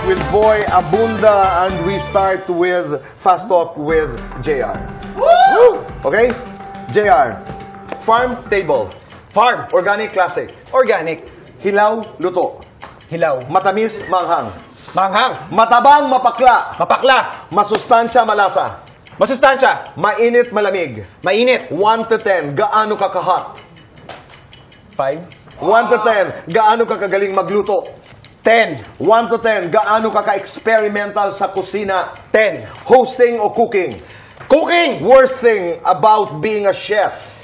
with Boy Abunda, and we start with Fast Talk with JR. Woo! Okay? JR, farm, table. Farm. Organic, classic. Organic. Hilaw, luto. Hilaw. Matamis, manghang. Manghang. Matabang, mapakla. Mapakla. Masustansya, malasa. Masustansya. Mainit, malamig. Mainit. 1 to 10, gaano ka ka-hot? 5. 1 to 10, gaano ka kagaling magluto? 10. 1 to 10, gaano ka ka-experimental sa kusina? 10. Hosting o cooking? Cooking. Worst thing about being a chef?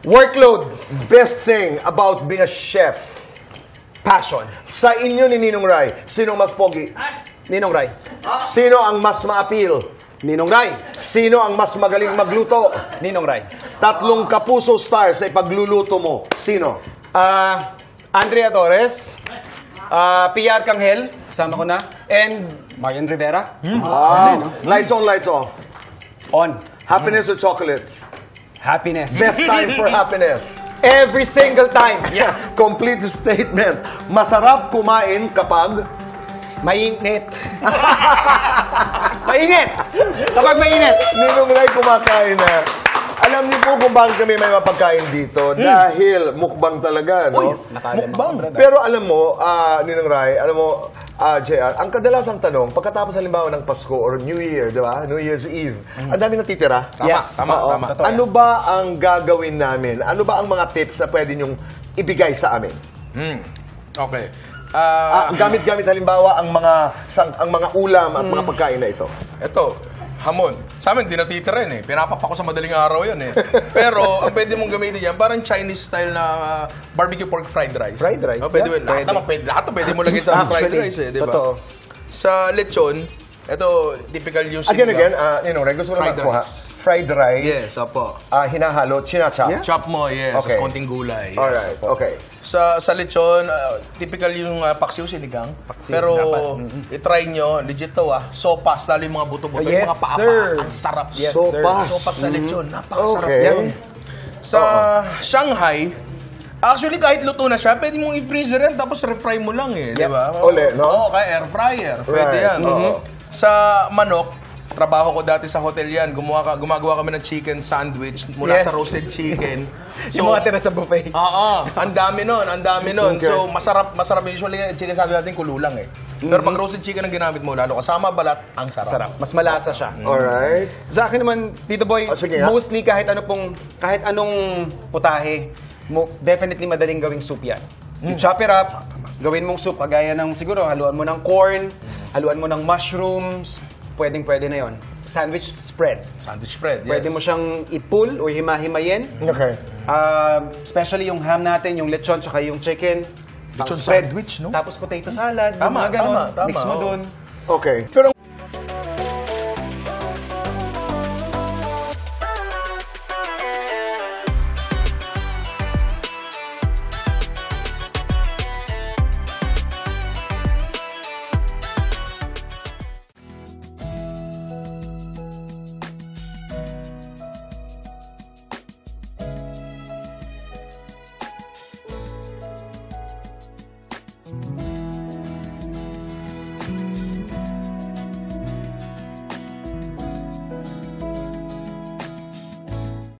Workload. Best thing about being a chef? Passion. Sa inyo ni Ninong Rai, sino mas pogi? Ninong Rai. Sino ang mas ma-appeal? Ninong Rai. Sino ang mas magaling magluto? Ninong Rai. 3 kapuso stars sa ipagluluto mo. Sino? Andrea Torres. PR Canghel. Sama ko na. And Marian Rivera. Lights on, lights off. On. Happiness or chocolate? Happiness. Best time for happiness. Every single time. Yeah. Complete statement. Masarap kumain kapag... Mainit. Mainit. Kapag mainit. Ninong Rai kumakain na. Alam niyo po kung bakit kami may mapagkain dito. Dahil mukbang talaga, no? Mukbang. Pero alam mo, Ninong Rai, alam mo, JR, ang kadalasang tanong, pagkatapos halimbawa ng Pasko or New Year, di ba? New Year's Eve, ang dami natitira. Yes. Tama. Ano ba ang gagawin namin? Ano ba ang mga tips na pwede niyong ibigay sa amin? Okay. Gamit-gamit halimbawa ang mga ulam at mga pagkain na ito. Ito, hamon. Sa amin, di natitira yun eh. Pinapapak ko sa madaling araw yan eh. Pero, ang pwede mong gamitin yan, parang Chinese style na barbecue pork fried rice. Fried rice, Pwede yeah. yun. Lahat pwede mo lagay sa fried rice eh, di ba? Totoo. Sa lechon, ito, typical yung Again, Ninong Rai, gusto mo Fried naman kuha. rice. Fried rice. Yes, opo. Hinahalo, chinachop. Yeah. Chop mo, yes. Okay. Sa konting gulay. Alright, okay. Sa lechon, typical yung paksiw sinigang. Paksiw, Pero dapat. i-try nyo, legit to sopas, lalo yung mga buto-buto, Yes, yung mga paa. sir. Ang sarap. Yes, Sopas. Sopas sa lechon, napakasarap Okay. yan. Sa Shanghai, actually kahit luto na siya, pwede mong i-freezer yan tapos refry mo lang eh, di ba? Uli, no? Oo, kaya air fryer. Pwede Right. yan. Sa manok, trabaho ko dati sa hotel yan. Gumagawa kami ng chicken sandwich mula Yes. sa roasted chicken. Yung mga tira sa buffet. Oo, ang dami nun. Okay. So, masarap usually yung chicken sandwich natin kululang eh. Pero pag roasted chicken ang ginamit mo, lalo kasama balat, ang sarap. Sarap. Mas malasa siya. Alright. Sa akin naman, Tito Boy, Sige nga. mostly kahit anong putahe, definitely madaling gawing soup yan. You chop it up, gawin mong soup, kagaya ng siguro, haluan mo ng corn, haluan mo ng mushrooms, pwedeng-pwede na yon. Sandwich spread. Sandwich spread, yes. Pwede mo siyang ipul o hima-himayin. Okay. Especially yung ham natin, yung lechon, tsaka yung chicken. Lechon Spread. sandwich, no? Tapos potato salad, Tama, mga ganon. tama, Mix mo oo. dun. Okay. Pero